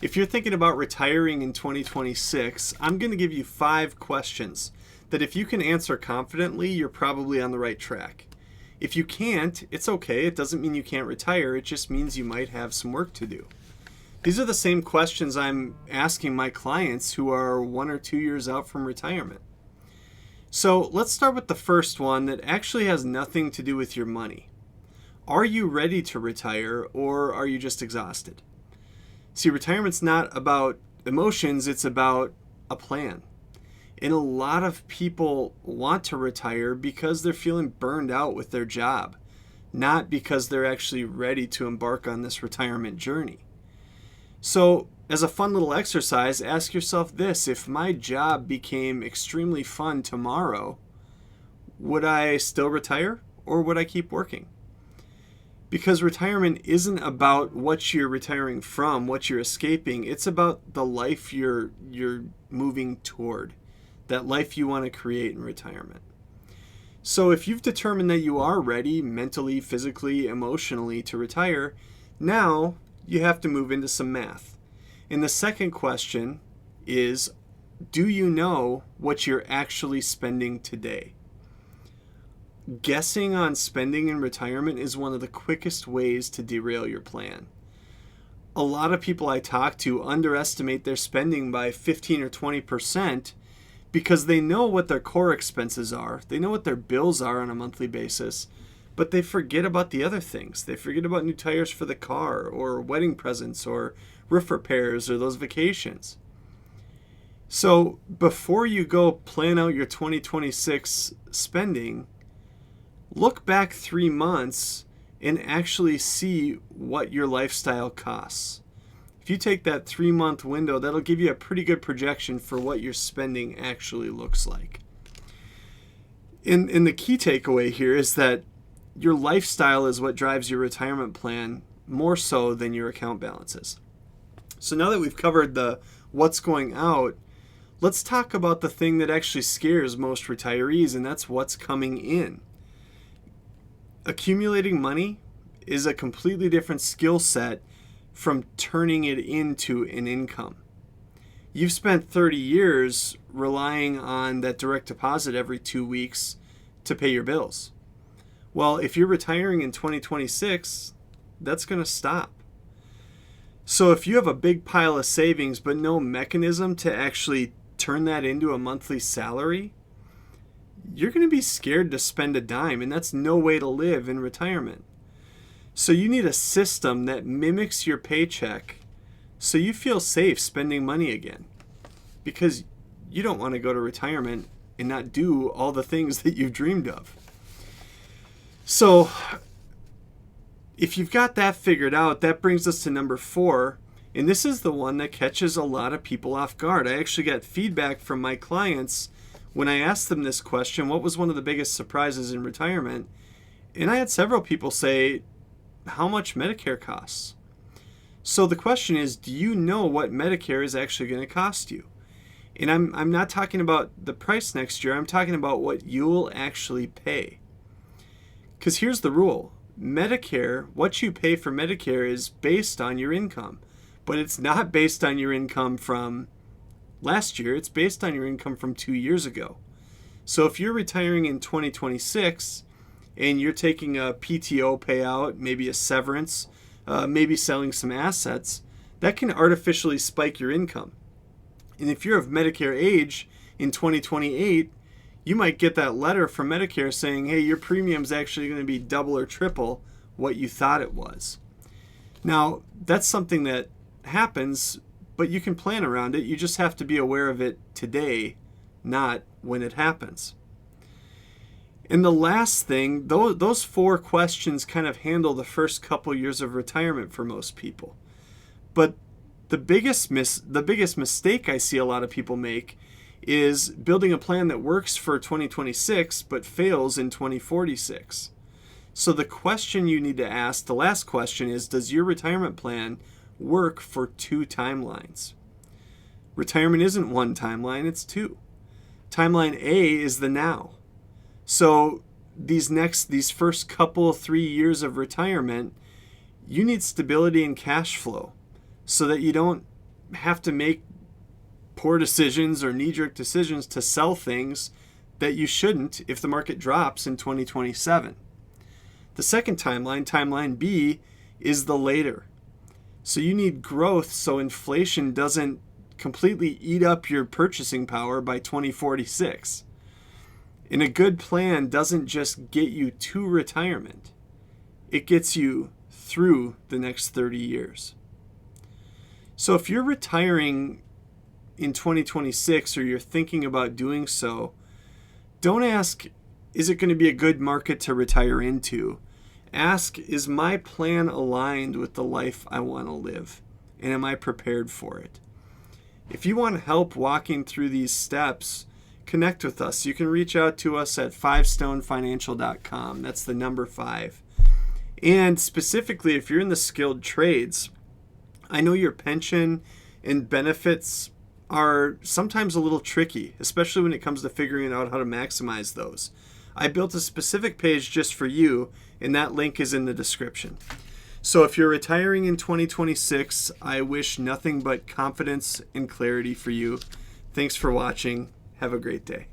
If you're thinking about retiring in 2026, I'm going to give you 5 questions that if you can answer confidently, you're probably on the right track. If you can't, it's okay. It doesn't mean you can't retire. It just means you might have some work to do. These are the same questions I'm asking my clients who are 1 or 2 years out from retirement. So let's start with the first one that actually has nothing to do with your money. Are you ready to retire, or are you just exhausted? See, retirement's not about emotions, it's about a plan. And a lot of people want to retire because they're feeling burned out with their job, not because they're actually ready to embark on this retirement journey. So, as a fun little exercise, ask yourself this: if my job became extremely fun tomorrow, would I still retire, or would I keep working? Because retirement isn't about what you're retiring from, what you're escaping. It's about the life you're moving toward, that life you want to create in retirement. So if you've determined that you are ready mentally, physically, emotionally to retire, now you have to move into some math. And the second question is, do you know what you're actually spending today? Guessing on spending in retirement is one of the quickest ways to derail your plan. A lot of people I talk to underestimate their spending by 15 or 20% because they know what their core expenses are, they know what their bills are on a monthly basis, but they forget about the other things. They forget about new tires for the car, or wedding presents, or roof repairs, or those vacations. So before you go plan out your 2026 spending, look back 3 months and actually see what your lifestyle costs. If you take that 3-month window, that'll give you a pretty good projection for what your spending actually looks like. And the key takeaway here is that your lifestyle is what drives your retirement plan more so than your account balances. So now that we've covered the what's going out, let's talk about the thing that actually scares most retirees, and that's what's coming in. Accumulating money is a completely different skill set from turning it into an income. You've spent 30 years relying on that direct deposit every 2 weeks to pay your bills. Well, if you're retiring in 2026, that's going to stop. So if you have a big pile of savings but no mechanism to actually turn that into a monthly salary, you're going to be scared to spend a dime, and that's no way to live in retirement. So you need a system that mimics your paycheck so you feel safe spending money again, because you don't want to go to retirement and not do all the things that you've dreamed of. So if you've got that figured out, that brings us to number 4, and this is the one that catches a lot of people off guard. I actually got feedback from my clients when I asked them this question: what was one of the biggest surprises in retirement? And I had several people say, how much Medicare costs. So the question is, do you know what Medicare is actually going to cost you? And I'm not talking about the price next year. I'm talking about what you'll actually pay. Because here's the rule. Medicare, what you pay for Medicare is based on your income. But it's not based on your income from last year. It's based on your income from 2 years ago. So if you're retiring in 2026 and you're taking a PTO payout, maybe a severance, maybe selling some assets, that can artificially spike your income. And if you're of Medicare age in 2028, you might get that letter from Medicare saying, hey, your premium's actually going to be double or triple what you thought it was. Now, that's something that happens, but you can plan around it. You just have to be aware of it today, not when it happens. And the last thing, those 4 questions kind of handle the first couple years of retirement for most people. But the biggest mistake I see a lot of people make is building a plan that works for 2026 but fails in 2046. So the question you need to ask, the last question, is, does your retirement plan work for 2 timelines? Retirement isn't 1 timeline, it's 2. Timeline A is the now. So these first couple 3 years of retirement, you need stability and cash flow so that you don't have to make poor decisions or knee-jerk decisions to sell things that you shouldn't if the market drops in 2027. The second timeline, timeline B, is the later. So you need growth so inflation doesn't completely eat up your purchasing power by 2046. And a good plan doesn't just get you to retirement. It gets you through the next 30 years. So if you're retiring in 2026 or you're thinking about doing so, don't ask, is it going to be a good market to retire into? Ask, is my plan aligned with the life I want to live? And am I prepared for it? If you want help walking through these steps, connect with us. You can reach out to us at fivestonefinancial.com. That's the number 5. And specifically, if you're in the skilled trades, I know your pension and benefits are sometimes a little tricky, especially when it comes to figuring out how to maximize those. I built a specific page just for you, and that link is in the description. So if you're retiring in 2026, I wish nothing but confidence and clarity for you. Thanks for watching. Have a great day.